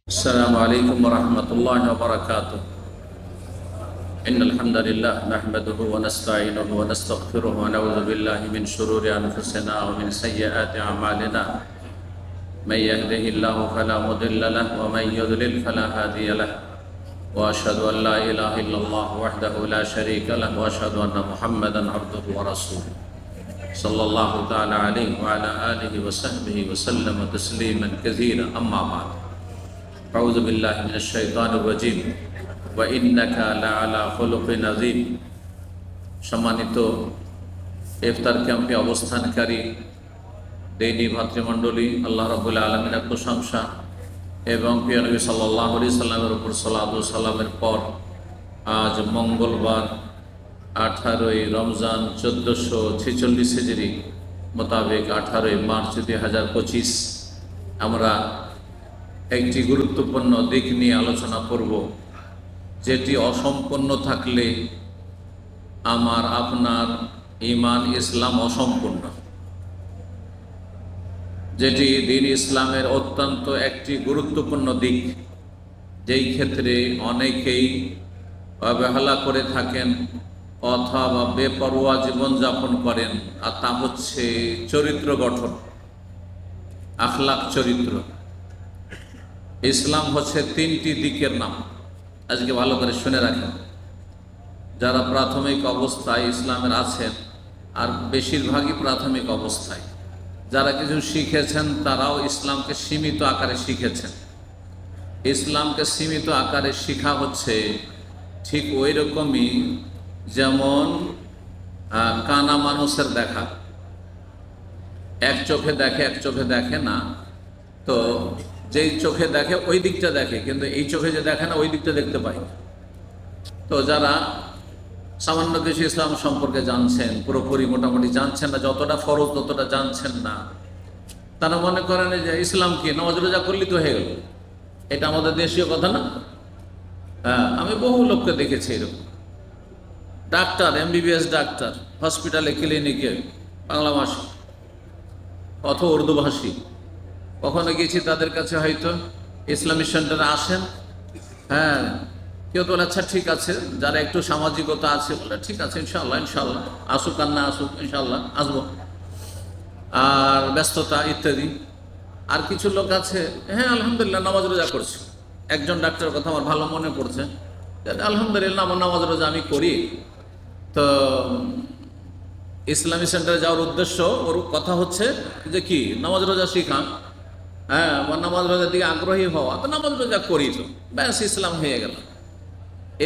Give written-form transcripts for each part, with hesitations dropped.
السلام عليكم ورحمة الله وبركاته. إن الحمد لله نحمده ونستعينه ونستغفره ونعوذ بالله من شرور أنفسنا ومن سيئات أعمالنا. من يهده الله فلا مضل له ومن يضلل فلا هادي له. وأشهد أن لا إله إلا الله وحده لا شريك له وأشهد أن محمدا عبده ورسوله صلى الله تعالى عليه وعلى آله وصحبه وسلم تسليما كثيرا. أما بعد، أعوذ بالله من الشيطان الرجيم وإنك لعلى خلق عظيم. সম্মানিত ইফতার ক্যাম্পে অবস্থানকারী দিনী ভাতৃমণ্ডলী, আল্লাহ রাব্বুল আলামিনের প্রশংসা এবং প্রিয় নবী সাল্লাল্লাহু আলাইহি সাল্লামের উপর সালাত ও সালামের পর আজ মঙ্গলবার 18ই রমজান 1446 হিজরি মোতাবেক 18ই মার্চ 2025 আমরা একটি গুরুত্বপূর্ণ দিক নিয়ে আলোচনা করব, যেটি অসম্পূর্ণ থাকলে আমার আপনার ঈমান ইসলাম অসম্পূর্ণ। যেটি দ্বীন ইসলামের অত্যন্ত একটি গুরুত্বপূর্ণ দিক, যেই ক্ষেত্রে অনেকেই অবহেলা করে থাকেন অথবা বেপরোয়া জীবনযাপন করেন, আর তা হচ্ছে চরিত্র গঠন, আখলাক চরিত্র। ইসলাম হচ্ছে তিনটি দিকের নাম। আজকে ভালো করে শুনে রাখেন, যারা প্রাথমিক অবস্থায় ইসলামের আছেন, আর বেশিরভাগই প্রাথমিক অবস্থায়, যারা কিছু শিখেছেন তারাও ইসলামকে সীমিত আকারে শিখেছেন। ইসলামকে সীমিত আকারে শিখা হচ্ছে ঠিক ওই রকমই যেমন কানা মানুষের দেখা, এক চোখে দেখে এক চোখে দেখে না। তো যেই চোখে দেখে ওই দিকটা দেখে, কিন্তু এই চোখে যে দেখে না ওই দিকটা দেখতে পাই। তো যারা সামান্য কিছু ইসলাম সম্পর্কে জানছেন, পুরোপুরি মোটামুটি জানছেন না, যতটা ফরজ ততটা জানছেন না, তারা মনে করেন যে ইসলাম কি, নামাজ রোজা করলেই তো হয়ে গেল। এটা আমাদের দেশীয় কথা না? হ্যাঁ, আমি বহু লোককে দেখেছি এরকম। ডাক্তার, এমবিবিএস ডাক্তার, হসপিটালে ক্লিনিকে বাংলা ভাষী অথবা উর্দু ভাষী, কখনো গেছি তাদের কাছে, হয়তো ইসলামিক সেন্টারে আসেন। হ্যাঁ, কেউ তো আচ্ছা ঠিক আছে, যারা একটু সামাজিকতা আছে বলে ঠিক আছে ইনশাল্লাহ ইনশাল্লাহ আসুক আর না আসুক ইনশাল্লাহ আসবো, আর ব্যস্ততা ইত্যাদি। আর কিছু লোক আছে, হ্যাঁ আলহামদুলিল্লাহ নামাজ রোজা করছি। একজন ডাক্তারের কথা আমার ভালো মনে পড়ছে, আলহামদুলিল্লাহ আমার নামাজ রোজা আমি করি। তো ইসলামী সেন্টারে যাওয়ার উদ্দেশ্য, ওর কথা হচ্ছে যে কি নামাজ রোজা শিখা, হ্যাঁ আমার নামাজ রোজার দিকে আগ্রহী হওয়া, তো নামাজ রোজা করি, তো ব্যাস ইসলাম হয়ে গেল।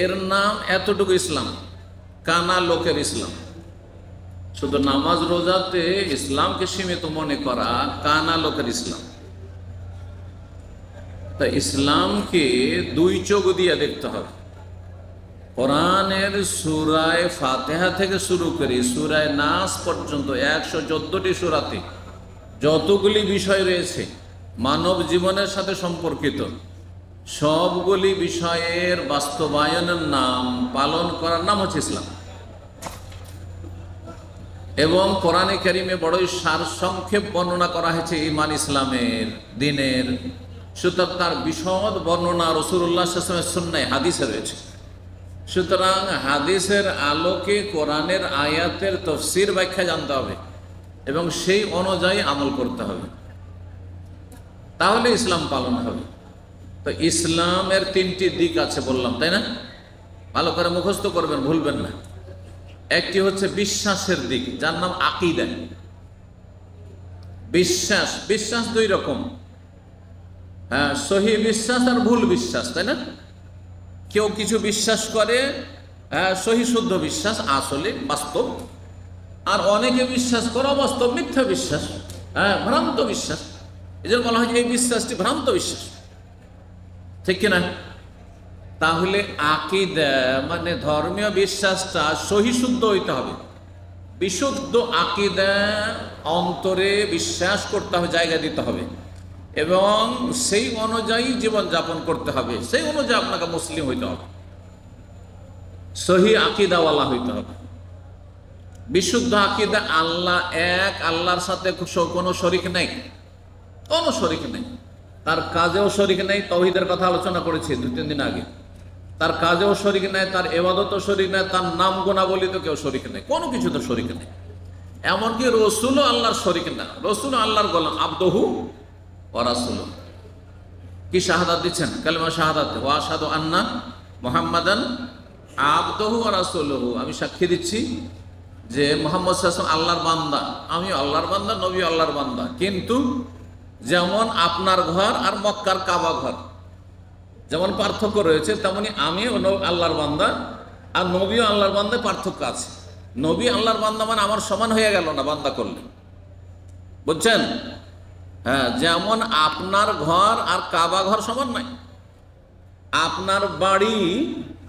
এর নাম এতটুকু ইসলাম, কানা লোকের ইসলাম। শুধু নামাজ রোজাতে ইসলামকে সীমিত মনে করা কানা লোকের ইসলাম। তা ইসলামকে দুই চোখ দিয়ে দেখতে হবে। কোরআনের সূরায়ে ফাতিহা থেকে শুরু করে সূরায়ে নাস পর্যন্ত 114টি সূরাতে যতগুলি বিষয় রয়েছে মানব জীবনের সাথে সম্পর্কিত, সবগুলি বিষয়ের বাস্তবায়নের নাম, পালন করার নাম হচ্ছে ইসলাম। এবং কোরআনে কারিমে বড়ই সারসংক্ষেপ বর্ণনা করা হয়েছে ঈমান ইসলামের, দ্বীনের। সুতরাং তার বিশদ বর্ণনা রাসূলুল্লাহ সাল্লাল্লাহু আলাইহি ওয়াসাল্লামের সুন্নাহে হাদিসে রয়েছে। সুতরাং হাদিসের আলোকে কোরআনের আয়াতের তাফসীর ব্যাখ্যা জানতে হবে এবং সেই অনুযায়ী আমল করতে হবে, তাহলে ইসলাম পালন হবে। তো ইসলামের তিনটি দিক আছে বললাম, তাই না? ভালো করে মুখস্থ করবেন, ভুলবেন না। একটি হচ্ছে বিশ্বাসের দিক, যার নাম আকীদা। বিশ্বাস, বিশ্বাস দুই রকম, হ্যাঁ, সহি বিশ্বাস আর ভুল বিশ্বাস, তাই না? কেউ কিছু বিশ্বাস করে, হ্যাঁ সহি শুদ্ধ বিশ্বাস, আসলে বাস্তব। আর অনেকে বিশ্বাস করে অবাস্তব, মিথ্যা বিশ্বাস, হ্যাঁ ভ্রান্ত বিশ্বাস। এই জন্য বলা হয় যে এই বিশ্বাসটি ভ্রান্ত বিশ্বাস, ঠিক কিনা? তাহলে আকীদা মানে ধর্মীয় বিশ্বাসটা সহি শুদ্ধ হইতে হবে। বিশুদ্ধ আকীদা অন্তরে বিশ্বাস করতে হবে, জায়গা দিতে হবে এবং সেই অনুযায়ী জীবনযাপন করতে হবে। সেই অনুযায়ী আপনাকে মুসলিম হইতে হবে, সহি আকীদাওয়ালা হইতে হবে। বিশুদ্ধ আকীদা, আল্লাহ এক, আল্লাহর সাথে কোনো শরীক নেই, কোনো শরীক নেই। তার কাজেও শরিক নেই। তাওহীদের কথা আলোচনা করেছি 2-3 দিন আগে। তার কাজেও শরিক নেই, তার ইবাদতও শরিক নেই, তার নাম গুণাবলীতে কেউ শরিক নেই, কোনো কিছুতে শরিক নেই। এমনকি রসুলও আল্লাহর শরিক না, রসুল আল্লাহর গোলাম, আবদুহু ওয়া রাসূলুহু। কি শাহাদাত দিচ্ছেন? কালেমা শাহাদাত, ওয়া আশহাদু আন্না মুহাম্মাদান আবদুহু ওয়া রাসূলুহু। আমি সাক্ষী দিচ্ছি যে মুহাম্মদ সাল্লাল্লাহু আলাইহি ওয়াসাল্লাম আল্লাহর বান্দা, আমি আল্লাহর বান্দা, নবী আল্লাহর বান্দা। কিন্তু যেমন আপনার ঘর আর মক্কার কাবা ঘর যেমন পার্থক্য রয়েছে, তেমনি আমি আল্লাহর বান্দা আর নবীও আল্লাহর বান্দা, পার্থক্য আছে। নবী আল্লাহর বান্দা মানে আমার সমান হয়ে গেল না বান্দা করলে, বুঝছেন? হ্যাঁ, যেমন আপনার ঘর আর কাবা ঘর সমান নয়, আপনার বাড়ি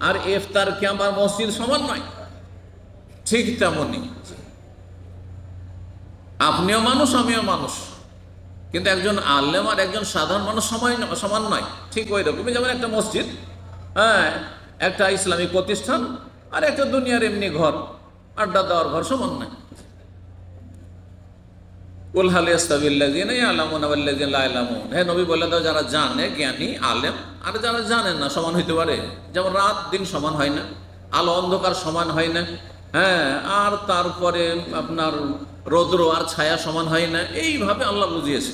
আর ইফতার ক্যাম্প আর মসজিদ সমান নয়, ঠিক তেমনি আপনিও মানুষ, আমিও মানুষ। কিন্তু একজন আলেম আর একজন সাধারণ মানুষ সমান নয়, ঠিক ওই রকমই। যেমন একটা মসজিদ, হ্যাঁ, একটা ইসলামিক প্রতিষ্ঠান আর একটা দুনিয়ার এমনি ঘর, আড্ডা দেওয়ার ঘর, সমান নয়। কুল হাল ইয়াস্তাবিল্লাযিনা ইয়ালামুনা ওয়াল্লাযিনা লা ইয়ালামুন। হে নবী বলে দাও, যারা জানে, জ্ঞানী আলেম, আর যারা জানেন না, সমান হইতে পারে? যেমন রাত দিন সমান হয় না, আলো অন্ধকার সমান হয় না, হ্যাঁ, আর তারপরে আপনার রৌদ্র আর ছায়া সমান হয় না, এইভাবে আল্লাহ বুঝিয়েছে।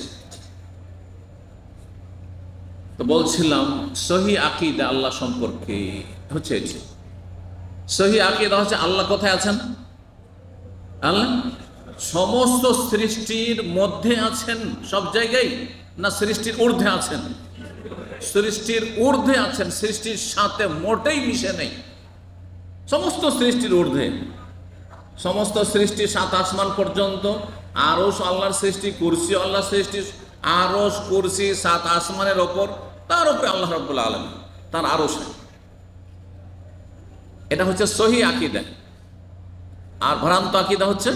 তো বলছিলাম সহি আকীদা আল্লাহ সম্পর্কে হচ্ছে এটি। সহি আকীদা হচ্ছে আল্লাহ কোথায় আছেন? আল্লাহ সমস্ত সৃষ্টির মধ্যে আছেন, সব জায়গায়, না সৃষ্টির ঊর্ধ্বে আছেন? সৃষ্টির ঊর্ধ্বে আছেন, সৃষ্টির সাথে মোটেই মিশে নেই। সমস্ত সৃষ্টির ঊর্ধ্বে, সমস্ত সৃষ্টি 7 আসমান পর্যন্ত, আরশ আল্লাহর সৃষ্টি, কুরসি আল্লাহর সৃষ্টি, আরশ কুরসি 7 আসমানের ওপর, তার উপরে আল্লাহ রাব্বুল আলামিন, তার আরশ। এটা হচ্ছে সহি আকীদা। আর ভ্রান্ত আকীদা হচ্ছে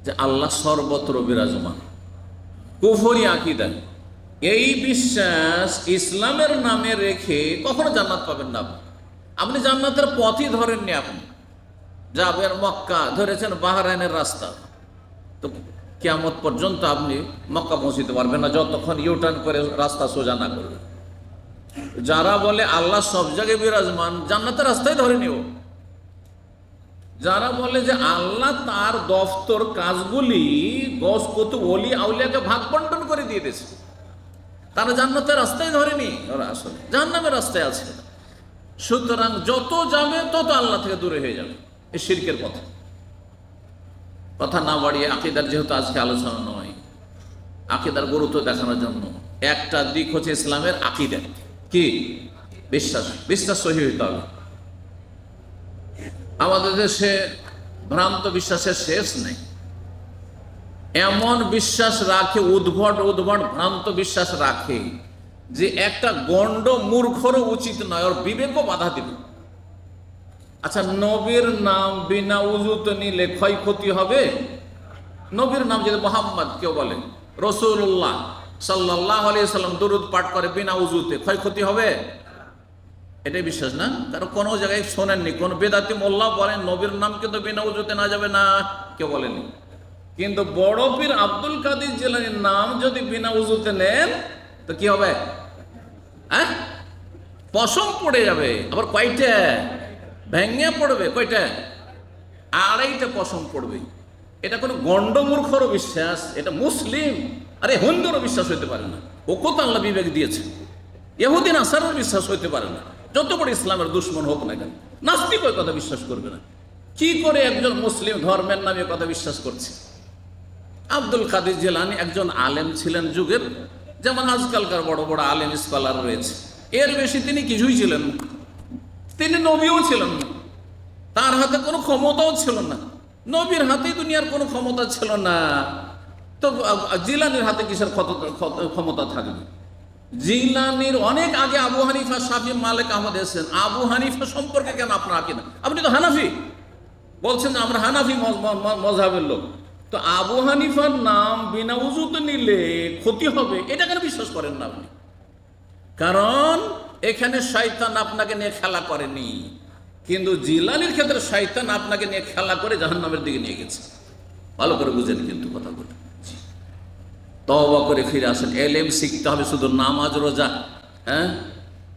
যে আল্লাহ সর্বত্র বিরাজমান, কুফরি আকীদা। এই বিশ্বাস ইসলামের নামে রেখে কখনো জান্নাত পাবেন না। আপনি জান্নাতের পথই ধরেননি, আপনি যাবেন মক্কা, ধরেছেন বাহরাইনের রাস্তা, তো কিয়ামত পর্যন্ত আপনি মক্কা পৌঁছতে পারবেন না যতক্ষণ ইউটার্ন করে রাস্তা সোজা না করবে। যারা বলে আল্লাহ সব জায়গায় বিরাজমান, জান্নাতের রাস্তায় ধরেনি ও। যারা বলে যে আল্লাহ তার দফতর কাজগুলি গস কুতুব ওলি আউলিয়াকে ভাগ বন্টন করে দিয়ে দিয়েছে, তারা জান্নাতের রাস্তায় ধরেনি, ওরা আসলে জাহান্নামের রাস্তায় আছে। সুতরাং যত যাবে তত আল্লাহ থেকে দূরে হয়ে যাবে, এই শিরকের কথা না বাড়িয়ে, আকীদার যেহেতু আজকে আলোচনা নয়, আকীদার গুরুত্ব দেখানোর জন্য একটা দিক হচ্ছে ইসলামের আকীদা কি? বিশ্বাস। বিশ্বাস সহি হইতে হবে। আমাদের দেশে ভ্রান্ত বিশ্বাসের শেষ নেই। এমন বিশ্বাস রাখে, উদ্ভট উদ্ভট ভ্রান্ত বিশ্বাস রাখে যে একটা গণ্ড মূর্খরও উচিত নয়, ওর বিবেকও বাধা দিবে। আচ্ছা, নবীর নাম বিনা উযুতে নিলে ক্ষয়ক্ষতি হবে? নবীর নাম যদি মুহাম্মদ কেউ বলে, রাসূলুল্লাহ সাল্লাল্লাহু আলাইহি সাল্লাম দুরূদ পাঠ করে বিনা উযুতে, ক্ষয়ক্ষতি হবে? এটাই বিশ্বাস না? কারণ কোনো জায়গায় শোনেননি কোন বেদাতি মোল্লা বলেন নবীর নাম কিন্তু বিনা উযুতে না যাবে না, কেউ বলেনি। কিন্তু বড় পীর আব্দুল কাদের জিলানীর নাম যদি বিনা উযুতে নেন তো কি হবে? হ্যাঁ, পশম পড়ে যাবে। আবার কয়টা ভেঙে পড়বে? কয়টা? 2.5টা পশম পড়বে। এটা কোনো গণ্ডমূর্খরও বিশ্বাস, এটা মুসলিম আরে হিন্দুরও বিশ্বাস হইতে পারে না। ওকে তো আল্লাহ বিবেক দিয়েছে। ইহুদি নাসারার বিশ্বাস হইতে পারে না, যত বড় ইসলামের দুশ্মন হোক না কেন। নাস্তিক ওই কথা বিশ্বাস করবে না। কি করে একজন মুসলিম ধর্মের নামে কথা বিশ্বাস করছে? আব্দুল কাদের জিলানী একজন আলেম ছিলেন যুগের, যেমন আজকালকার বড় বড় আলেম স্কলার রয়েছে, এর বেশি তিনি কিছুই ছিলেন না। তিনি নবীও ছিলেন না, তার হাতে কোনো ক্ষমতাও ছিল না, নবীর হাতেই দুনিয়ার কোনো ক্ষমতা ছিল না, তো জিলানীর হাতে কিসের ক্ষমতা থাকবে? জিলানীর অনেক আগে আবু হানিফা, শাফি, মালিক, আহমদ এসেছেন। আবু হানিফা সম্পর্কে কেন আপনার আকিদা? আপনি তো হানাফি বলছেন যে আমরা হানাফি মযহাবের লোক, তো আবু হানিফার নাম বিনা উযুতে নিলে ক্ষতি হবে, এটা কেন বিশ্বাস করেন না আপনি? কারণ এখানে শয়তান আপনাকে নিয়ে খেলা করেনি, কিন্তু জিলানীর ক্ষেত্রে শয়তান আপনাকে নিয়ে খেলা করে জাহান্নামের দিকে নিয়ে গেছে। ভালো করে বুঝেন কিন্তু কথাগুলো। তওবা করে ফিরে আসেন। এলেম শিখতে হবে, শুধু নামাজ রোজা। হ্যাঁ,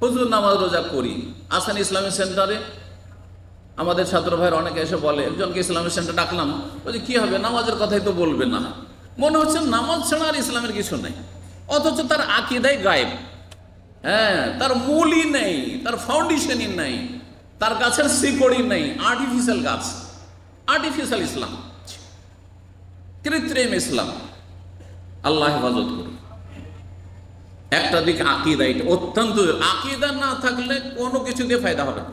হুজুর নামাজ রোজা করি, আসেন ইসলামিক সেন্টারে। আমাদের ছাত্র ভাইয়ের অনেকে এসে বলে, একজনকে ইসলামিক সেন্টার ডাকলাম, বলছে কী হবে, নামাজের কথাই তো বলবে না। মনে হচ্ছে নামাজ ছাড়া আর ইসলামের কিছু নেই, অথচ তার আকীদাই গায়েব। হ্যাঁ, তার মূলই নেই, তার ফাউন্ডেশনই নেই, তার গাছের শিকড়ই নেই। আর্টিফিশিয়াল গাছ, আর্টিফিশিয়াল ইসলাম, কৃত্রিম ইসলাম। আল্লাহ হেফাজত করুন। একটা দিক আকীদা, এটা অত্যন্ত, আকীদা না থাকলে কোনো কিছু দিয়ে ফায়দা হবে না।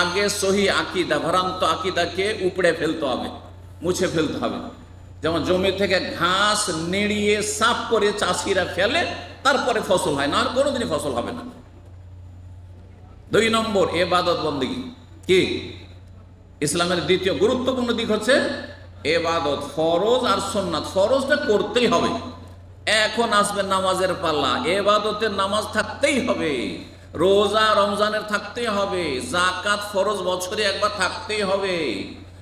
আগে সহি আকীদা, ভ্রান্ত আকীদাকে উপড়ে ফেলতে হবে, মুছে ফেলতে হবে। যেমন জমি থেকে ঘাস নেড়িয়ে সাফ করে চাষিরা ফেলে, তারপরে ফসল হয়, না আর কোনোদিনই ফসল হবে না। 2 নম্বর, ইবাদত বন্দেগী। কি ইসলামের দ্বিতীয় গুরুত্বপূর্ণ দিক হচ্ছে ইবাদত, ফরজ আর সুন্নাত। ফরজটা করতেই হবে। এখন আসবে নামাজের পাল্লা, ইবাদতের নামাজ থাকতেই হবে, রোজা রমজানের থাকতেই হবে, যাকাত ফরজ বছরে একবার থাকতেই হবে,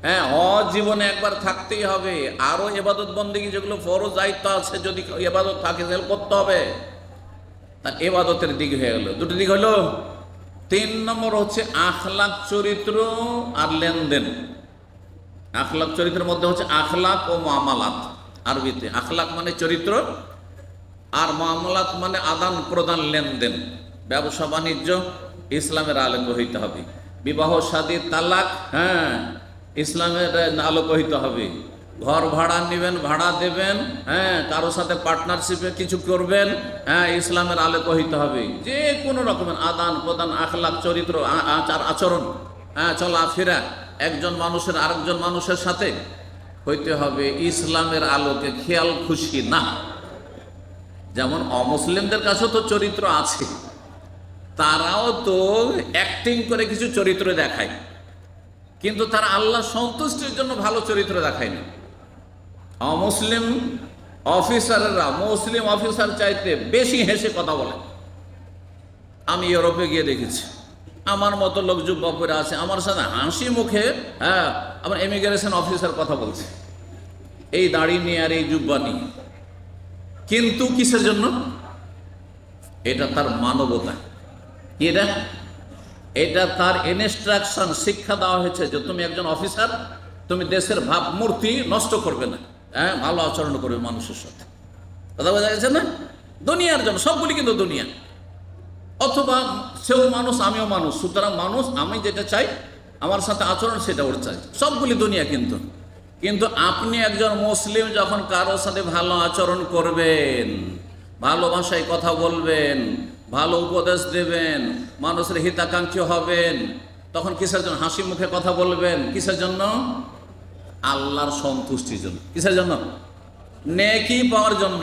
হ্যাঁ হজ জীবনে একবার থাকতেই হবে। আরো ইবাদত বন্দেগী যেগুলো ফরজ দায়িত্ব আছে, যদি ইবাদত থাকে সেগুলো করতে হবে। তার ইবাদতের দিক হয়ে গেল, দুটো দিক হলো। 3 নম্বর হচ্ছে আখলাক, চরিত্র আর লেনদেন। আখলাক চরিত্রের মধ্যে হচ্ছে আখলাক ও মুআমালাত। আরবিতে আখলাক মানে চরিত্র, আর মুআমালাত মানে আদান প্রদান, লেনদেন, ব্যবসা বাণিজ্য ইসলামের আলোকে হইতে হবে। বিবাহ শাদী তালাক, হ্যাঁ ইসলামের আলোকে হইতে হবে। ঘর ভাড়া নেবেন, ভাড়া দেবেন, হ্যাঁ কারো সাথে পার্টনারশিপে কিছু করবেন, হ্যাঁ ইসলামের আলোকে হইতে হবে। যে কোনো রকমের আদান প্রদান, আখলাক চরিত্র, আচার আচরণ, হ্যাঁ চলাফেরা একজন মানুষের আরেকজন মানুষের সাথে হইতে হবে ইসলামের আলোকে, খেয়াল খুশি না। যেমন অমুসলিমদের কাছেও তো চরিত্র আছে, তারাও তো অ্যাক্টিং করে কিছু চরিত্র দেখায়, কিন্তু তারা আল্লাহ সন্তুষ্টির জন্য ভালো চরিত্র দেখায় না। অমুসলিম অফিসাররা মুসলিম অফিসার চাইতে বেশি হেসে কথা বলে। আমি ইউরোপে গিয়ে দেখেছি, আমার মতো লোক যুবকরা আছে, আমার সাথে হাসি মুখে, হ্যাঁ আমার ইমিগ্রেশন অফিসার কথা বলছে, এই দাড়ি নিয়ে আর এই জুব্বা নিয়ে। কিন্তু কিসের জন্য? এটা তার মানবতা। কি এটা? এটা তার ইনস্ট্রাকশন, শিক্ষা দেওয়া হয়েছে যে তুমি একজন অফিসার, তুমি দেশের ভাবমূর্তি নষ্ট করবে না, হ্যাঁ ভালো আচরণ করবে মানুষের সাথে। কথা বোঝা গেছে না? দুনিয়ার জন্য, সবগুলি কিন্তু দুনিয়া। অথবা সেও মানুষ, আমিও মানুষ, সুতরাং মানুষ, আমি যেটা চাই আমার সাথে আচরণ সেটা ওর চাই, সবগুলি দুনিয়া। কিন্তু কিন্তু আপনি একজন মুসলিম যখন কারোর সাথে ভালো আচরণ করবেন, ভালো ভাষায় কথা বলবেন, ভালো উপদেশ দেবেন, মানুষের হিতাকাঙ্ক্ষী হবেন, তখন কিসের জন্য? হাসি মুখে কথা বলবেন। কিসের জন্য? আল্লাহর সন্তুষ্টির জন্য। কিসের জন্য? নেকি পাওয়ার জন্য,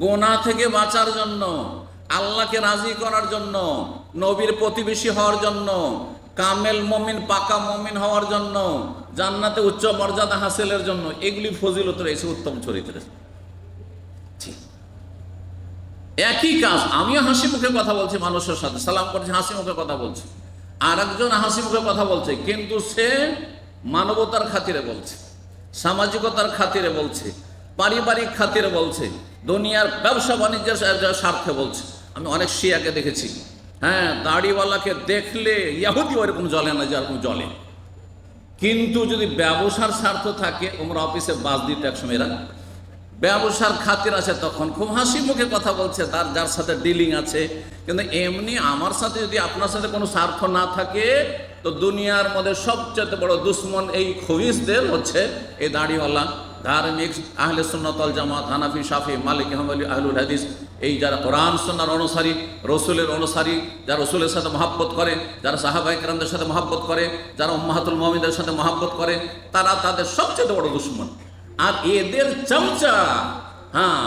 গুনাহ থেকে বাঁচার জন্য, আল্লাহকে রাজি করার জন্য, নবীর প্রতিবেশী হওয়ার জন্য, কামেল মুমিন, পাকা মুমিন হওয়ার জন্য, জান্নাতে উচ্চ মর্যাদা হাসিলের জন্য। এগুলি ফজিলত রয়েছে উত্তম চরিত্রের। একই কাজ, আমিও হাসি মুখে কথা বলছি মানুষের সাথে, সালাম করছি, হাসি মুখে কথা বলছি, আর একজন হাসি মুখে কথা বলছে, কিন্তু সে মানবতার খাতিরে বলছে, সামাজিকতার খাতিরে বলছে, পারিবারিক খাতিরে বলছে, দুনিয়ার ব্যবসা বাণিজ্যের স্বার্থে বলছে। আমি অনেক শিয়াকে দেখেছি, হ্যাঁ দাড়িওয়ালাকে দেখলে ইহুদি ওরকম জ্বলে না যেরকম জ্বলে, কিন্তু যদি ব্যবসার স্বার্থ থাকে, ওমরা অফিসে বাস দিতে একসময় এরা ব্যবসার খাতির আছে, তখন খুব হাসি মুখে কথা বলছে তার যার সাথে ডিলিং আছে। কিন্তু এমনি আমার সাথে যদি আপনার সাথে কোনো স্বার্থ না থাকে, তো দুনিয়ার মধ্যে সবচেয়ে বড় দুশ্মন এই খবিসদের হচ্ছে এই দাড়িওয়ালা, ধার্মিক, আহলে সুন্নাত ওয়াল জামাত, হানাফি, শাফি, মালিকি, হাম্বলি, আহলুল হাদিস, এই যারা কোরআন সুন্নাহর অনুসারী, রসুলের অনুসারী, যারা রসুলের সাথে মহাব্বত করে, যারা সাহাবায়ে কেরামদের সাথে মহাব্বত করে, যারা উম্মাহাতুল মুমিনদের সাথে মহাব্বত করে, তারা তাদের সবচেয়ে বড় দুশ্মন। আর এদের চামচা, হ্যাঁ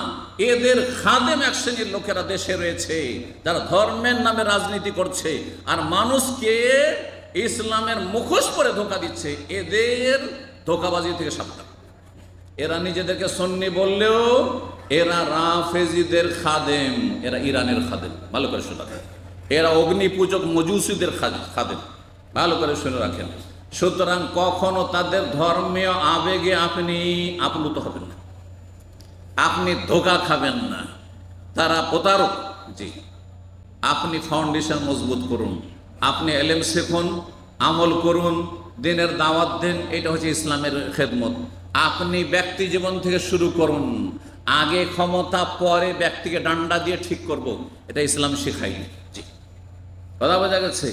এদের খাদেম এক শ্রেণীর লোকেরা দেশে রয়েছে, যারা ধর্মের নামে রাজনীতি করছে আর মানুষকে ইসলামের মুখোশ পরে ধোঁকা দিচ্ছে। এদের ধোঁকাবাজি থেকে সাবধান। এরা নিজেদেরকে সুন্নি বললেও এরা রাফেজিদের খাদেম, এরা ইরানের খাদেম। ভালো করে শুনে রাখেন, এরা অগ্নি পূজক মজুসিদের খাদেম। ভালো করে শুনে রাখেন। সুতরাং কখনো তাদের ধর্মীয় আবেগে আপনি আপ্লুত হবেন না। আপনি ধোঁকা খাবেন না, তারা প্রতারক। জি, আপনি ফাউন্ডেশন মজবুত করুন, আপনি এলেম শিখুন, আমল করুন, দিনের দাওয়াত দেন, এটা হচ্ছে ইসলামের খেদমত। আপনি ব্যক্তি জীবন থেকে শুরু করুন, আগে ক্ষমতা পরে ব্যক্তিকে ডান্ডা দিয়ে ঠিক করব, এটা ইসলাম শেখায়নি। জি, কথা বোঝা গেছে?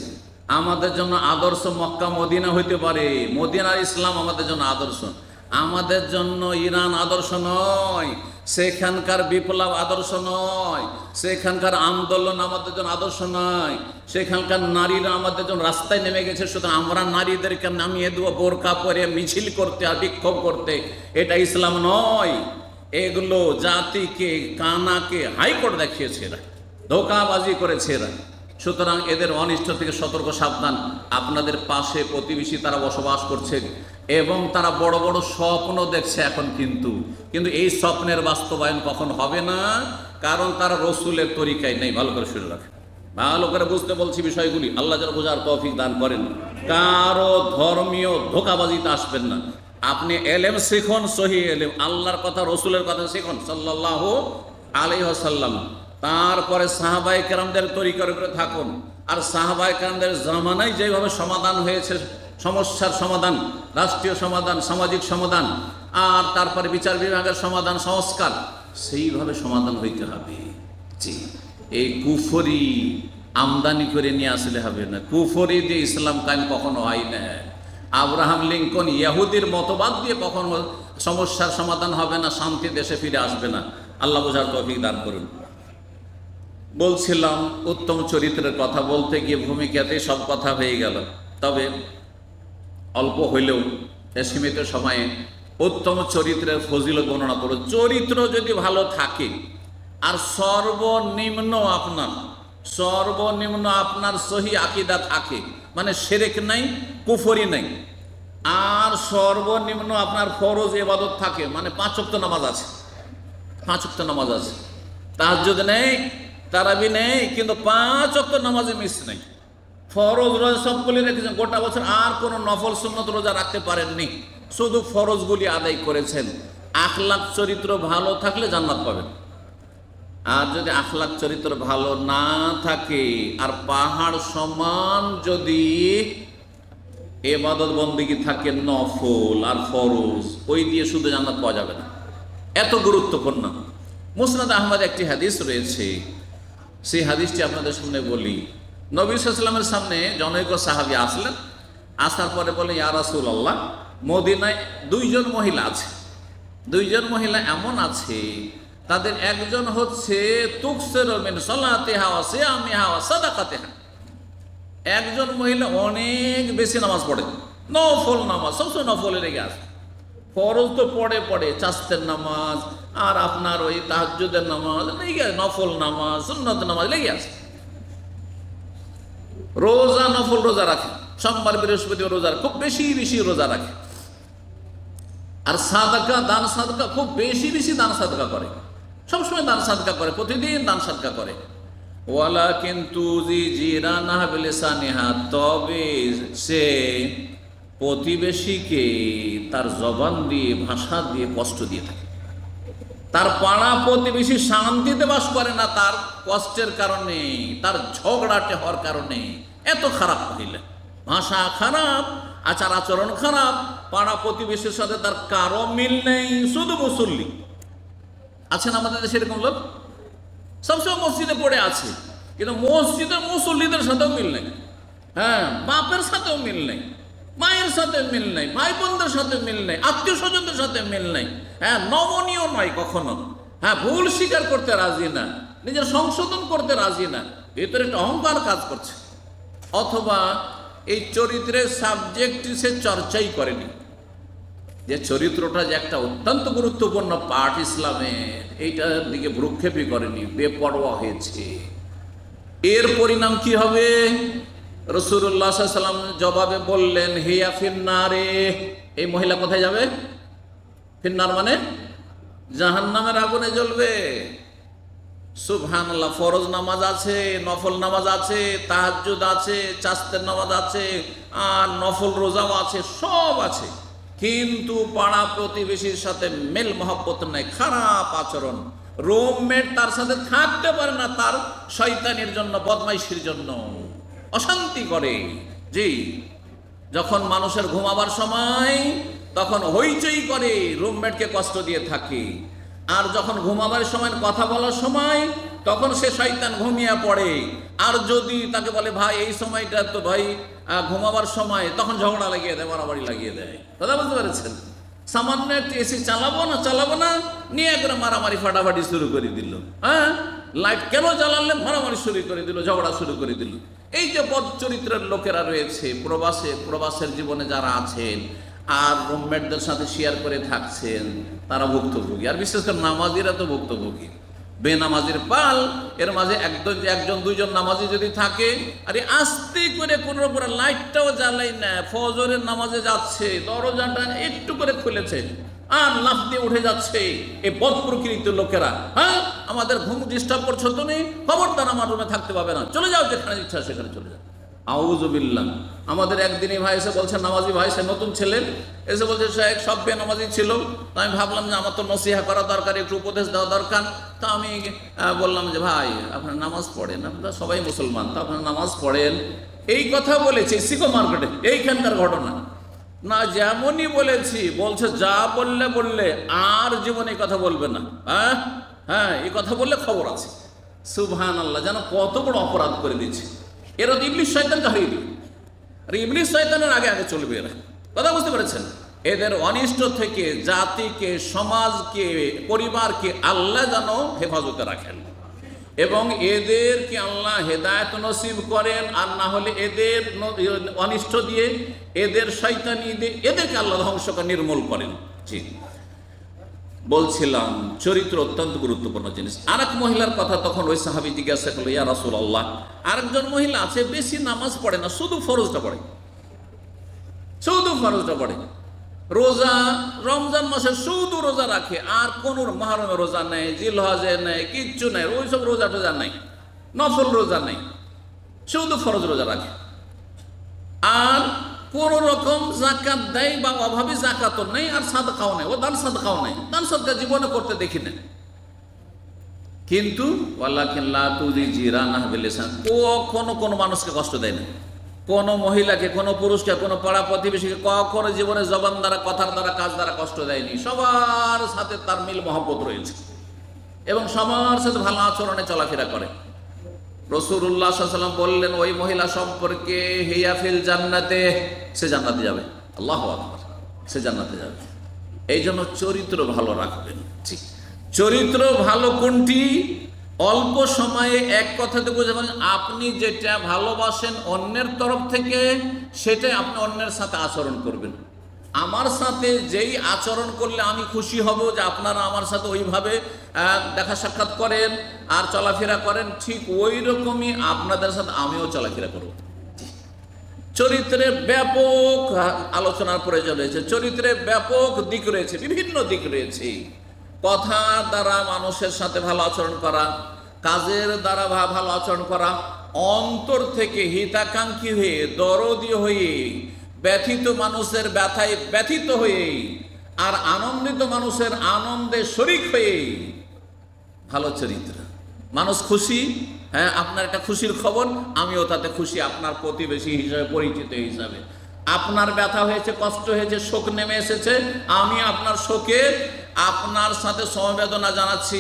আমাদের জন্য আদর্শ মক্কা মদিনা হইতে পারে, মদিনার ইসলাম আমাদের জন্য আদর্শ, আমাদের জন্য ইরান আদর্শ নয়, সেখানকার বিপ্লব আদর্শ নয়, সেখানকার আন্দোলন আমাদের জন্য আদর্শ নয়, সেখানকার নারীরা আমাদের জন্য রাস্তায় নেমে গেছে, সুতরাং আমরা নারীদেরকে নামিয়ে দেবো বোরকা পরে মিছিল করতে আর বিক্ষোভ করতে, এটা ইসলাম নয়। এগুলো জাতিকে কানাকে হাইকোর্ট দেখিয়েছে, এরা ধোঁকাবাজি করেছে এরা। সুতরাং এদের অনিষ্ট থেকে সতর্ক সাবধান। আপনাদের পাশে প্রতিবেশী তারা বসবাস করছে এবং তারা বড় বড় স্বপ্ন দেখছে এখন, কিন্তু এই স্বপ্নের বাস্তবায়ন কখন হবে না, কারণ তারা রসুলের তরিকায় নেই। ভালো করে শুনে রাখেন, ভালো করে বুঝতে বলছি বিষয়গুলি, আল্লাহ যেন বোঝার তৌফিক দান করেন। কারো ধর্মীয় ধোঁকাবাজিতে আসবেন না। আপনি এলেম শিখুন, সহি এলেম, আল্লাহর কথা রসুলের কথা শিখুন সাল্লাল্লাহু আলাইহি ওয়াসাল্লাম। তারপরে সাহাবায়ে কেরামদের তরিকার উপরে থাকুন। আর সাহাবায়ে কেরামদের জামানায় যেভাবে সমাধান হয়েছে, সমস্যার সমাধান, রাষ্ট্রীয় সমাধান, সামাজিক সমাধান, আর তারপরে বিচার বিভাগের সমাধান, সংস্কার, সেইভাবে সমাধান হইতে হবে। জি, এই কুফরি আমদানি করে নিয়ে আসলে হবে না। কুফরি দিয়ে ইসলাম কায়েম কখনো হয় না। আব্রাহাম লিঙ্কন ইহুদির মতবাদ দিয়ে কখনো সমস্যার সমাধান হবে না, শান্তি দেশে ফিরে আসবে না। আল্লাহ বোঝার তৌফিক দান করুন। বলছিলাম উত্তম চরিত্রের কথা, বলতে গিয়ে ভূমিকাতে সব কথা হয়ে গেল, তবে অল্প হইলেও সীমিত সময়ে উত্তম চরিত্রের ফজিলত বর্ণনা করো। চরিত্র যদি ভালো থাকে আর সর্বনিম্ন আপনার সহি আকীদা থাকে, মানে শিরক নাই, কুফরি নাই, আর সর্বনিম্ন আপনার ফরজ ইবাদত থাকে, মানে 5 ওয়াক্ত নামাজ আছে, 5 ওয়াক্ত নামাজ আছে, তাহাজ্জুদ নেই, তারাবি নেই, কিন্তু 5 ওয়াক্ত নামাজে মিস নেই, ফরজ রোজা সবগুলি রেখেছেন গোটা বছর, আর কোনো নফল সুন্নত রোজা রাখতে পারেননি, শুধু ফরজগুলি আদায় করেছেন। আখলাক চরিত্র ভালো থাকলে জান্নাত পাবেন। আর যদি আখলাক চরিত্র ভালো না থাকে আর পাহাড় সমান যদি ইবাদত বন্দেগী থাকে, নফল আর ফরজ, ওই দিয়ে শুধু জান্নাত পাওয়া যাবে না, এত গুরুত্বপূর্ণ। মুসনাদ আহমদ একটি হাদিস রয়েছে, সেই হাদিসটি আপনাদের সামনে বলি। নবী সাল্লাল্লাহু আলাইহি ওয়াসাল্লামের সামনে জনৈক সাহাবী আসলেন, আসার পরে বলে, ইয়া রাসূলুল্লাহ, মদিনায় 2 জন মহিলা আছে, 2 জন মহিলা এমন আছে, তাদের একজন হচ্ছে তুকসিরু মিন সালাতিহা ওয়া সিয়ামিহা ওয়া সাদাকাতিহা, একজন মহিলা অনেক বেশি নামাজ পড়ে, নফল নামাজ সবসময় নফলে লেগে আছে, ফরজ তো পড়ে চাস্তের নামাজ আর আপনার ওই তাহাজ্জুদের নামাজ লেগে আছে, নফল নামাজ সুন্নত নামাজ লেগে আছে, রোজা নফল রোজা রাখে, সোমবার বৃহস্পতিবার রোজা খুব বেশি রোজা রাখে, আর সাদাকা দান সাদকা খুব বেশি দান সাদকা করে, সবসময় দান সাদকা করে, প্রতিদিন দান সাদকা করে। ওয়ালা কিন্তু জিরানাহা বিলিসানিহা, তবে সে প্রতিবেশীকে তার জবান দিয়ে, ভাষা দিয়ে কষ্ট দিয়ে থাকে। তার পাড়া প্রতিবেশী শান্তিতে বাস করে না তার কষ্টের কারণে, তার ঝগড়াটে হওয়ার কারণে। এত খারাপ মহিলা, ভাষা খারাপ, আচার আচরণ খারাপ, পাড়া প্রতিবেশীর সাথে তার কারো মিল নেই, শুধু মুসল্লি আছেন আমাদের দেশে এরকম লোক, সবসময় মসজিদে পড়ে আছে, কিন্তু মসজিদের মুসল্লিদের সাথেও মিল নেই। হ্যাঁ, বাপের সাথেও মিল নেই, মায়ের সাথে মিল নেই, ভাই বোনদের সাথে মিল নেই, আত্মীয় স্বজনদের সাথে মিল নেই। হ্যাঁ, নমনীয় নয় কখনো। হ্যাঁ, ভুল স্বীকার করতে রাজি না, নিজের সংশোধন করতে রাজি না, ভিতরে একটা অহংকার কাজ করছে। অথবা এই চরিত্রের সাবজেক্ট সে চর্চাই করেনি, যে চরিত্রটা যে একটা অত্যন্ত গুরুত্বপূর্ণ পার্ট ইসলামের, এইটার দিকে ভ্রুক্ষেপই করেনি, বেপরোয়া হয়েছে। এর পরিণাম কি হবে? রাসূলুল্লাহ সাল্লাল্লাহু আলাইহি ওয়াসাল্লাম জবাবে বললেন, হিয়া ফিন্নারে, এই মহিলা কোথায় যাবে? ফিন্নার মানে জাহান্নামের আগুনে জ্বলবে। সুবহানাল্লাহ, ফরজ নামাজ আছে, নফল নামাজ আছে, তাহাজ্জুদ আছে, চাস্তের নামাজ আছে, আর নফল রোজাও আছে, সব আছে, কিন্তু পাড়া প্রতিবেশীর সাথে মেল মহব্বত নাই, খারাপ আচরণ। রুমমেট তার সাথে থাকতে পারে না, তার শয়তানির জন্য, বদমাইশির জন্য অশান্তি করে। জি, যখন মানুষের ঘুমাবার সময় তখন হইচই করে, রুমমেটকে কষ্ট দিয়ে থাকে। আর যখন ঘুমাবার সময়, কথা বলার সময়, তখন সে শয়তান ঘুমিয়ে পড়ে। আর যদি তাকে বলে ভাই এই সময়টা তো ভাই ঘুমাবার সময়, তখন ঝগড়া লাগিয়ে দেয়, মারামারি লাগিয়ে দেয়। কথা বলতে পেরেছেন? সামান্য একটু এসি চালাবো না নিয়ে করে মারামারি ফাটাফাটি শুরু করে দিল। হ্যাঁ, লাইট কেন জ্বালালে, মারামারি শুরু করে দিল, ঝগড়া শুরু করে দিল। এই যে বদ চরিত্রের লোকেরা রয়েছে প্রবাসের জীবনে যারা আছেন আর রুমমেটদের সাথে শেয়ার করে থাকছেন, তারা ভুক্তভোগী। আর বিশেষ করে নামাজিরা তো ভুক্তভোগী। বেনামাজির পাল, এর মাঝে একজন দুইজন নামাজি যদি থাকে, আরে আস্তে করে কোন উপরে লাইটটাও জ্বালাই না, ফজরের নামাজে যাচ্ছে, দরজাটা একটু করে খুলেছে আর লাফ দিয়ে উঠে যাচ্ছে, এই বদ প্রকৃতির লোকেরা। হ্যাঁ, আমাদের ঘুম ডিস্টার্ব করছো তুমি, খবরদার আমার রুমে থাকতে পাবে না, চলে যাও, যেখানে ইচ্ছা সেখানে চলে যাও। আউযুবিল্লাহ। আমাদের একদিনই ভাই এসে বলছে, নামাজি ভাই, সে নতুন ছেলে, এসে বলছে শায়েখ সব বেনামাজি ছিল। তো আমি ভাবলাম যে আমার তো নসিহা করা দরকার, একটু উপদেশ দেওয়া দরকার। তা আমি বললাম যে ভাই আপনার নামাজ পড়েন, আপনারা সবাই মুসলমান, তো আপনার নামাজ পড়েন। এই কথা বলেছি সিকো মার্কেটে, এইখানকার ঘটনা না, যেমনই বলেছি, বলছে যা বললে আর জীবনে এই কথা বলবে না। হ্যাঁ, এই কথা বললে খবর আছে। সুবহানাল্লাহ, যেন কত বড় অপরাধ করে দিচ্ছে। এরা তো ইবলিস শয়তানকে হারিয়ে দিবে, আর ইবলিস শয়তানের আগে চলবে এরা। কথা বুঝতে পেরেছেন? এদের অনিষ্ট থেকে জাতিকে, সমাজকে, পরিবারকে আল্লাহ যেন হেফাজতে রাখেন এবং এদেরকে আল্লাহ হেদায়েত নসিব করেন। আর না হলে এদের অনিষ্ট দিয়ে, এদের শয়তানি দিয়ে এদেরকে আল্লাহ ধ্বংস করে নির্মূল করেন। জি, বলছিলাম চরিত্র অত্যন্ত গুরুত্বপূর্ণ জিনিস। আর এক মহিলার কথা তখন ওই সাহাবী জিজ্ঞাসা করলো, ইয়া রাসূলুল্লাহ, আরেকজন মহিলা আছে বেশি নামাজ পড়ে না, শুধু ফরজটা পড়ে, রোজা রমজান মাসে শুধু রোজা রাখে, আর কোন মুহররমে রোজা নেই, জিলহজে নেই, কিচ্ছু নেই, ওইসব রোজা টোজা নেই, নফল রোজা নেই, শুধু ফরজ রোজা রাখে। আর কোন রকম জাকাত দেয় বা অভাবে জাকাতও নেই, আর সাদকাও নেই, ও দান সাদকাও নেই, দান সাদকা জীবনে করতে দেখি না। কিন্তু ওয়ালাকিন লা তুজি জিরানাহু বিলিসান, কখনো কোনো মানুষকে কষ্ট দেয় না, কোনো মহিলাকে, কোনো পুরুষকে, কোনো পাড়া প্রতিবেশীকে কখনো জীবনে জবান দ্বারা, কথার দ্বারা, কাজ দ্বারা কষ্ট দেয়নি। সবার সাথে তার মিল মহব্বত রয়েছে এবং সবার সাথে ভালো আচরণে চলাফেরা করে। রাসূলুল্লাহ সাল্লাল্লাহু আলাইহি ওয়াসাল্লাম বললেন ওই মহিলা সম্পর্কে, হিয়া ফিল জান্নাতে, সে জান্নাতে যাবে। আল্লাহু আকবার, সে জান্নাতে যাবে। এই জন্য চরিত্র ভালো রাখবেন। ঠিক, চরিত্র ভালো কোনটি? অল্প সময়ে এক কথাতে বোঝাবেন, আপনি যেটা ভালোবাসেন অন্যের তরফ থেকে, সেটাই আপনি অন্যের সাথে আচরণ করবেন। আমার সাথে যেই আচরণ করলে আমি খুশি হব যে আপনারা আমার সাথে ওইভাবে দেখা সাক্ষাৎ করেন আর চলাফেরা করেন, ঠিক ওই রকমই আপনাদের সাথে আমিও চলাফেরা করব। চরিত্রের ব্যাপক আলোচনার প্রয়োজন রয়েছে, চরিত্রের ব্যাপক দিক রয়েছে, বিভিন্ন দিক রয়েছে। কথার দ্বারা মানুষের সাথে ভালো আচরণ করা, কাজের দ্বারা ভালো আচরণ করা, অন্তর থেকে হিতাকাঙ্ক্ষী হয়ে, দরদি হয়ে, ব্যথিত মানুষের ব্যথায় ব্যথিত হয়ে, আর আনন্দিত মানুষের আনন্দে শরিক হয়ে ভালো চরিত্র। মানুষ খুশি, হ্যাঁ, আপনার একটা খুশির খবর, আমিও তাতে খুশি, আপনার প্রতিবেশী হিসাবে, পরিচিত হিসাবে। আপনার ব্যথা হয়েছে, কষ্ট হয়েছে, শোক নেমে এসেছে, আমি আপনার শোকে আপনার সাথে সমবেদনা জানাচ্ছি,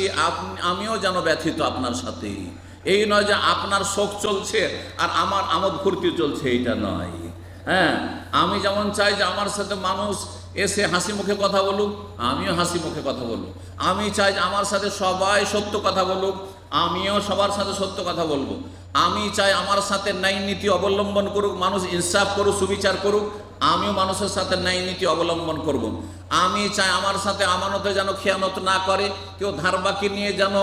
আমিও যেন ব্যথিত আপনার সাথে। এই নয় যে আপনার শোক চলছে আর আমার আমোদ ফুর্তি চলছে, এইটা নয়। হ্যাঁ, আমি যেমন চাই যে আমার সাথে মানুষ এসে হাসি মুখে কথা বলুক, আমিও হাসি মুখে কথা বলবো। আমি চাই যে আমার সাথে সবাই সত্য কথা বলুক, আমিও সবার সাথে সত্য কথা বলবো। আমি চাই আমার সাথে ন্যায় নীতি অবলম্বন করুক, মানুষ ইনসাফ করুক, সুবিচার করুক, আমিও মানুষের সাথে ন্যায় নীতি অবলম্বন করব। আমি চাই আমার সাথে আমানতে যেন খেয়ানত না করে, কেউ ধার বাকি নিয়ে যেন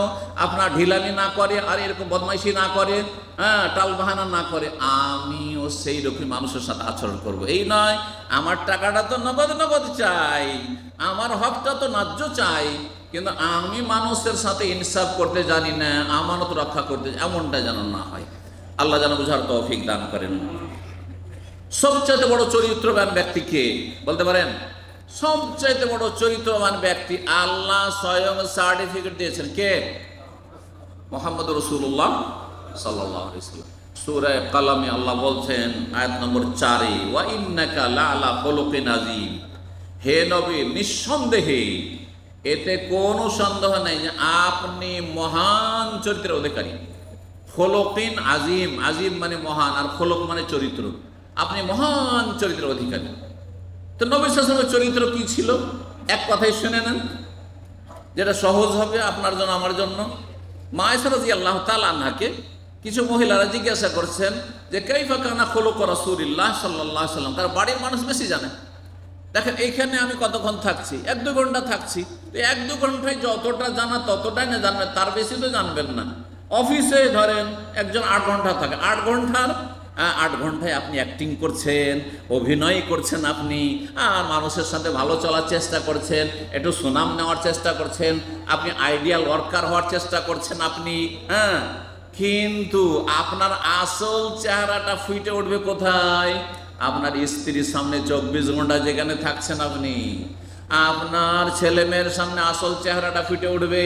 আপনার ঢিলামি না করে, আর এরকম বদমাইশি না করে, হ্যাঁ, টালবাহানা না করে। আমিও সেই রকম মানুষের সাথে আচরণ করব। এই নয় আমার টাকাটা তো নগদ চাই, আমার হকটা তো ন্যায্য চাই, কিন্তু আমি মানুষের সাথে ইনসাফ করতে জানি না, আমানত রক্ষা করতে, এমনটা যেন না হয়। আল্লাহ যেন বুঝার তৌফিক দান করেন। সবচেয়ে বড় চরিত্রবান ব্যক্তিকে বলতে পারেন, সবচাইতে বড় চরিত্রবান ব্যক্তি আল্লাহ স্বয়ং সার্টিফিকেট দিয়েছেন কে? মুহাম্মদ রাসূলুল্লাহ সাল্লাল্লাহু আলাইহি ওয়াসাল্লাম। সূরা কালামে আল্লাহ বলছেন আয়াত নম্বর 4, ওয়া ইন্নাকা লাআলা খুলুকিন আযীম, হে নবী নিঃসন্দেহে, এতে কোনো সন্দেহ নেই যে আপনি মহান চরিত্রের অধিকারী। খুলুকিন আযীম, আযীম মানে মহান, আর খুলুক মানে চরিত্র। আপনি মহান চরিত্রের অধিকারী। তো নবী সাল্লাল্লাহু আলাইহি ওয়াসাল্লামের চরিত্র কি ছিল? এক কথাই শুনে নেন, যেটা সহজ হবে আপনার জন্য আমার জন্য। মা আয়েশা রাদিয়াল্লাহু তাআলা আনহাকে কিছু মহিলারা জিজ্ঞাসা করছেন যে কাইফা কানা খুলুক রাসূলিল্লাহ সাল্লাল্লাহু আলাইহি ওয়াসাল্লাম। তার বাড়ির মানুষ বেশি জানে। দেখেন এইখানে আমি কতক্ষণ থাকছি, 1-2 ঘন্টা থাকছি। তো 1-2 ঘন্টায় যতটা জানা ততটাই না জানবেন, তার বেশি তো জানবেন না। অফিসে ধরেন একজন 8 ঘন্টা থাকে, 8 ঘন্টায় আপনি অ্যাক্টিং করছেন, অভিনয় করছেন আপনি, আর মানুষের সাথে ভালো চলার চেষ্টা করছেন, একটু সুনাম নেওয়ার চেষ্টা করছেন, আপনি আইডিয়াল ওয়ার্কার হওয়ার চেষ্টা করছেন আপনি, হ্যাঁ। কিন্তু আপনার আসল চেহারাটা ফুটে উঠবে কোথায়? আপনার স্ত্রীর সামনে 24 ঘন্টা যেখানে থাকছেন আপনি, আপনার ছেলে মেয়ের সামনে আসল চেহারাটা ফুটে উঠবে।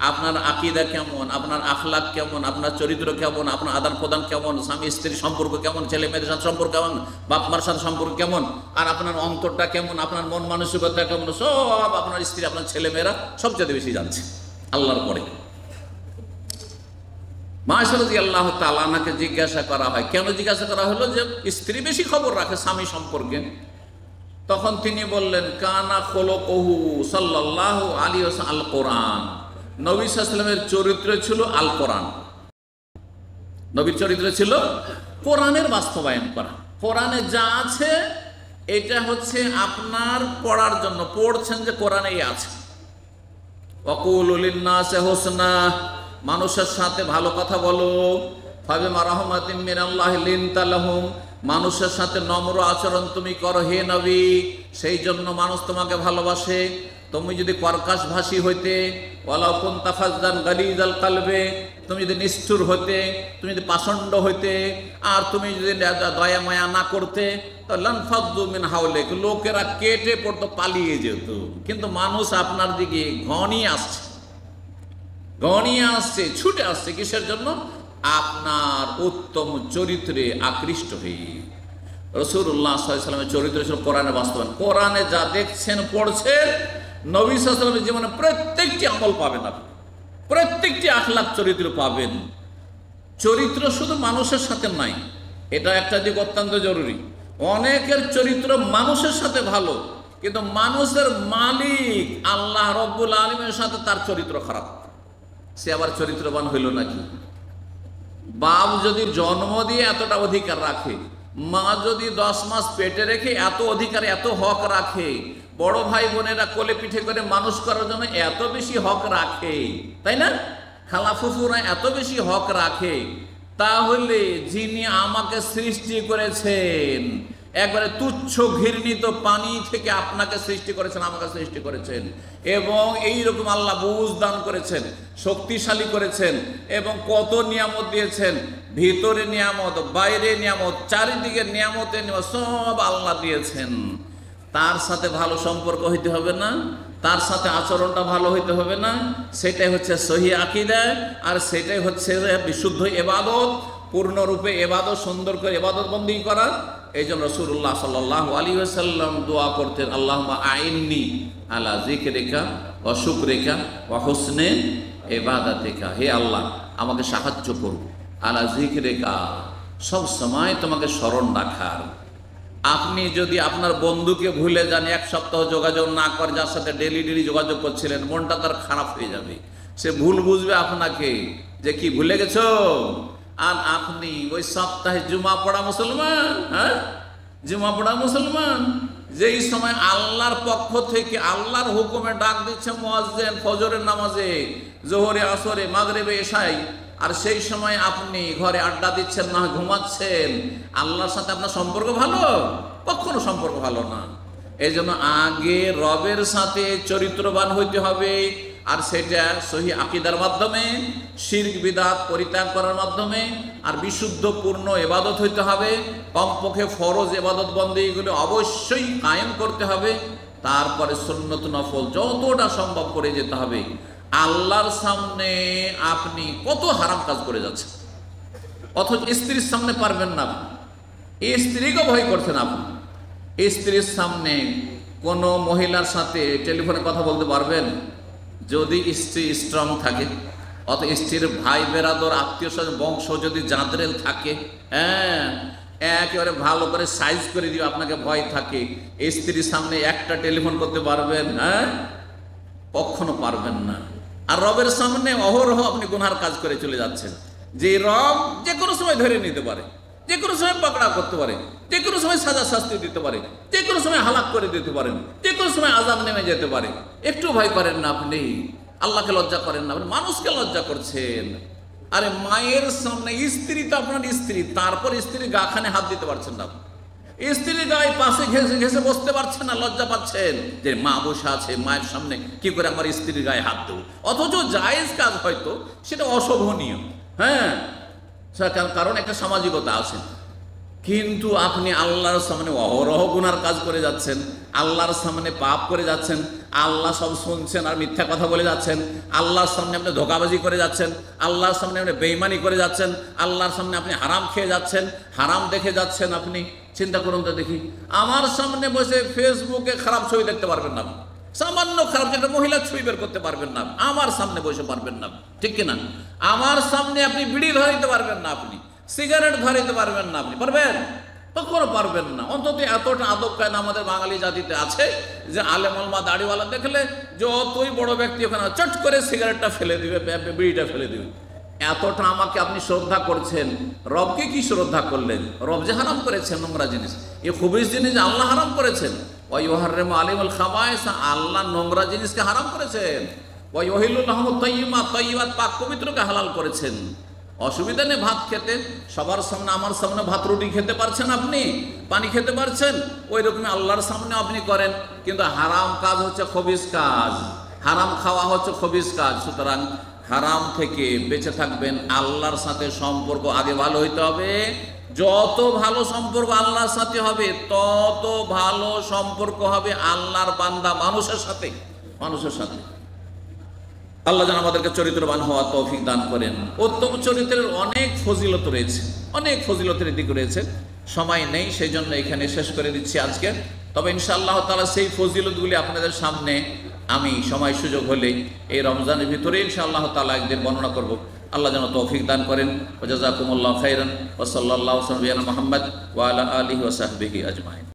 আপনার আকীদা কেমন, আপনার আখলাক কেমন, আপনার চরিত্র কেমন, আপনার আদান প্রদান কেমন, স্বামী স্ত্রীর সম্পর্ক কেমন, ছেলে মেয়েদের সাথে সম্পর্ক কেমন, বাপ মার সাথে সম্পর্ক কেমন, আর আপনার অন্তরটা কেমন, আপনার মন মানসিকতা কেমন, সব আপনার স্ত্রী, আপনার ছেলে মেয়েরা সবচেয়ে বেশি জানছে আল্লাহর পরে। মা আয়েশা রাদিয়াল্লাহু তাআলা আনহাকে জিজ্ঞাসা করা হয়, কেন জিজ্ঞাসা করা হলো? যে স্ত্রী বেশি খবর রাখে স্বামী সম্পর্কে। তখন তিনি বললেন কানা খুলুকুহু সাল্লাল্লাহু আলাইহি ওয়াসাল্লাম আল কোরআন। নবী সাল্লাল্লাহু আলাইহি ওয়াসাল্লামের চরিত্র ছিল আল কোরআন। নবীর চরিত্র ছিল কোরআনের বাস্তবায়ন করা। কোরআনে যা আছে এটা হচ্ছে আপনার পড়ার জন্য, পড়ছেন যে কোরআনেই আছে। ওয়াকুলু লিন-নাসি হুসনা, মানুষের সাথে ভালো কথা বলো। ফাবিমা রাহমাতিম মিনাল্লাহি লিনতা লাহুম, মানুষের সাথে নম্র আচরণ তুমি করো হে নবী, সেই জন্য মানুষ তোমাকে ভালোবাসে। তুমি যদি কর্কশ ভাষী হইতে, ওয়ালাউ কুনতা ফাজ্জান গালিজাল কলবে, তুমি যদি নিষ্ঠুর হইতে, তুমি যদি পাষণ্ড হইতে, আর তুমি যদি দয়া মায়া না করতে, তো লানফাদ্দু মিন হাওলিক, লোকেরা কেটে পড়তো, পালিয়ে যেত। কিন্তু মানুষ আপনার দিকে ঘনিয়ে আসছে, ছুটে আসছে। কিসের জন্য? আপনার উত্তম চরিত্রে আকৃষ্ট হয়ে। রাসূলুল্লাহ সাল্লাল্লাহু আলাইহি ওয়াসাল্লামের চরিত্র ছিল কোরআনের বাস্তবায়ন। কোরআনে যা দেখছেন, পড়ছেন, নবী সাল্লাল্লাহু আলাইহি ওয়াসাল্লামের জীবনে প্রত্যেকটি আমল পাবেন আপনি, প্রত্যেকটি আখলাক চরিত্র পাবেন। চরিত্র শুধু মানুষের সাথে নাই, এটা একটা দিক অত্যন্ত জরুরি। অনেকের চরিত্র মানুষের সাথে ভালো, কিন্তু মানুষের মালিক আল্লাহ রব্বুল আলামিনের সাথে তার চরিত্র খারাপ, সে আবার চরিত্রবান হইল নাকি? বাপ যদি জন্ম দিয়ে এতটা অধিকার রাখে, মা যদি 10 মাস পেটে রেখে এত অধিকার, এত হক রাখে, বড় ভাই বোনেরা কোলে পিঠে করে মানুষ করার জন্য এত বেশি হক রাখে, তাই না? খালা ফুফুরা এত বেশি হক রাখে, তাহলে যিনি আমাকে সৃষ্টি করেছেন, একবারে তুচ্ছ ঘৃণিত পানি থেকে আপনাকে সৃষ্টি করেছেন, আমাকে সৃষ্টি করেছেন, এবং এই রকম আল্লাহ বুঝ দান করেছেন, শক্তিশালী করেছেন, এবং কত নিয়ামত দিয়েছেন, ভিতরে নিয়ামত, বাইরে নিয়ামত, চারিদিকে নিয়ামতে সব আল্লাহ দিয়েছেন। তার সাথে ভালো সম্পর্ক হইতে হবে না? তার সাথে আচরণটা ভালো হইতে হবে না? সেটাই হচ্ছে সহি আকীদা, আর সেটাই হচ্ছে বিশুদ্ধ ইবাদত, পূর্ণরূপে ইবাদত, সুন্দর করে ইবাদত বন্দেগী করা। এই জন্য রাসূলুল্লাহ সাল্লাল্লাহু আলাইহি ওয়াসাল্লাম দোয়া করতেন, আল্লাহুম্মা আইন্নি আলা যিকরিকা ওয়া শুকরিকা ওয়া হুসনে ইবাদাতিকা, হে আল্লাহ আমাকে সাহায্য করুন, আলা যিকরিকা, সব সময় তোমাকে স্মরণ রাখার। আপনি যদি আপনার বন্ধুকে ভুলে যান, 1 সপ্তাহ যোগাযোগ না করে, যার সাথে ডেলি যোগাযোগ করছিলেন, মনটা তার খারাপ হয়ে যাবে। সে ভুল বুঝবে আপনাকে যে কি ভুলে গেছো। আর আপনি ওই সপ্তাহে জুমা পড়া মুসলমান, হ্যাঁ, জুমা পড়া মুসলমান, যেই সময় আল্লাহর পক্ষ থেকে আল্লাহর হুকুমে ডাক দিচ্ছে মুয়াজ্জিন ফজরের নামাজে, জোহরে, আসরে, মাগরিবে, এশায়, আর সেই সময় আপনি ঘরে আড্ডা দিচ্ছেন, না ঘুমাচ্ছেন, আল্লাহর সাথে আপনার সম্পর্ক ভালো? কখনো সম্পর্ক ভালো না। এই জন্য আগে রবের সাথে চরিত্রবান হইতে হবে, আর সেটা সহি আকীদার মাধ্যমে, শিরক বিদআত পরিত্যাগ করার মাধ্যমে, আর বিশুদ্ধ পূর্ণ ইবাদত হইতে হবে। কমপক্ষে ফরজ ইবাদত বন্দেগীগুলো অবশ্যই কায়েম করতে হবে, তারপরে সুন্নত নফল যতটা সম্ভব করে যেতে হবে। আল্লাহর সামনে আপনি কত হারাম কাজ করে যাচ্ছেন, অথচ স্ত্রীর সামনে পারবেন না। স্ত্রীকে ভয় করছেন আপনি। স্ত্রীর সামনে কোনো মহিলার সাথে টেলিফোনে কথা বলতে পারবেন যদি স্ত্রী স্ট্রং থাকে, অত স্ত্রীর ভাই বেরাদর আত্মীয় স্বজন বংশ যদি জাঁদরেল থাকে, হ্যাঁ একেবারে ভালো করে সাইজ করে দিও আপনাকে ভয় থাকে, স্ত্রীর সামনে একটা টেলিফোন করতে পারবেন? হ্যাঁ, কখনো পারবেন না। আর রবের সামনে অহরহ আপনি গুনহার কাজ করে চলে যাচ্ছেন, যে রব যে কোনো সময় ধরে নিতে পারে, যে কোনো সময় পাকড়া করতে পারে, যে কোনো সময় সাজা শাস্তি দিতে পারে, যে কোনো সময় হালাক করে দিতে পারেন, যে কোনো সময় আযাব নেমে যেতে পারে। একটু ভয় করেন না আপনি? আল্লাহকে লজ্জা করেন না, আপনি মানুষকে লজ্জা করছেন। আরে মায়ের সামনে, স্ত্রী তো আপনার স্ত্রী, তারপর স্ত্রীর গাখানে হাত দিতে পারছেন না, স্ত্রীর গায়ে পাশে ঘেঁষে ঘেঁষে বসতে পারছেন না, লজ্জা পাচ্ছেন যে মা বসে আছে, মায়ের সামনে কি করে আমার স্ত্রীর গায়ে হাত দেবো। অথচ জায়েজ কাজ হয়তো সেটা অশোভনীয়, হ্যাঁ, কারণ একটা সামাজিকতা আছে, কিন্তু আপনি আল্লাহর সামনে অহরহ গুনার কাজ করে যাচ্ছেন, আল্লাহর সামনে পাপ করে যাচ্ছেন, আল্লাহ সব শুনছেন আর মিথ্যা কথা বলে যাচ্ছেন, আল্লাহর সামনে আপনি ধোঁকাবাজি করে যাচ্ছেন, আল্লাহর সামনে আপনি বেঈমানি করে যাচ্ছেন, আল্লাহর সামনে আপনি হারাম খেয়ে যাচ্ছেন, হারাম দেখে যাচ্ছেন। আপনি চিন্তা করুন তো দেখি, আমার সামনে বসে ফেসবুকে খারাপ ছবি দেখতে পারবেন না, সামান্য খারাপ যেটা মহিলা ছবি বের করতে পারবেন না, আমার সামনে বসে পারবেন না, ঠিক কিনা? আমার সামনে আপনি বিড়ি ধরাইতে পারবেন না, আপনি সিগারেট ধরাইতে পারবেন না, আপনি পারবেন? কখনো পারবেন না। অন্তত এতটা আদব কায়দা আমাদের বাঙালি জাতিতে আছে যে আলেম ওলামা দাড়িওয়ালা দেখলে যতই বড় ব্যক্তি ওখানে চট করে সিগারেটটা ফেলে দিবে, বিড়িটা ফেলে দিবে। এতটা আমাকে আপনি শ্রদ্ধা করছেন, রবকে কি শ্রদ্ধা করলেন? রব যে হারাম করেছেন নোংরা জিনিস, এই খুবিস জিনিস আল্লাহ হারাম করেছেন। ওয়াইহাররিমু আলাইহিল খাবায়েস, আল্লাহ নোংরা জিনিসকে হারাম করেছেন। ওয়াইহিল্লু লাহুমুত তাইয়্যিবাত, তাইয়্যিবাত পাক পবিত্রকে হালাল করেছেন। অসুবিধা নেই ভাত খেতে, সবার সামনে আমার সামনে ভাত রুটি খেতে পারছেন, আপনি পানি খেতে পারছেন, ওই রকমই আল্লাহর সামনে আপনি করেন। কিন্তু হারাম কাজ হচ্ছে খবিস কাজ, হারাম খাওয়া হচ্ছে খবিস কাজ। সুতরাং হারাম থেকে বেঁচে থাকবেন। আল্লাহর সাথে সম্পর্ক আগে ভালো হইতে হবে। যত ভালো সম্পর্ক আল্লাহর সাথে হবে, তত ভালো সম্পর্ক হবে আল্লাহর বান্দা মানুষের সাথে, মানুষের সাথে। আল্লাহ যেন আমাদেরকে চরিত্রবান হওয়া তৌফিক দান করেন। উত্তম চরিত্রের অনেক ফজিলত রয়েছে, অনেক ফজিলতের দিক রয়েছে, সময় নেই, সেই জন্য এখানে শেষ করে দিচ্ছি আজকে। তবে ইনশাআল্লাহ তাআলা সেই ফজিলতগুলি আপনাদের সামনে আমি সময় সুযোগ হলে এই রমজানের ভিতরে ইনশাআল্লাহ তাআলা একদিন বর্ণনা করব। আল্লাহ যেন তৌফিক দান করেন। ওয়া জাযাকুমুল্লাহু খাইরান ওয়া সাল্লাল্লাহু আলা মুহাম্মদ ওয়া আলা আলিহি ওয়া সাহবিহি আজমাইন।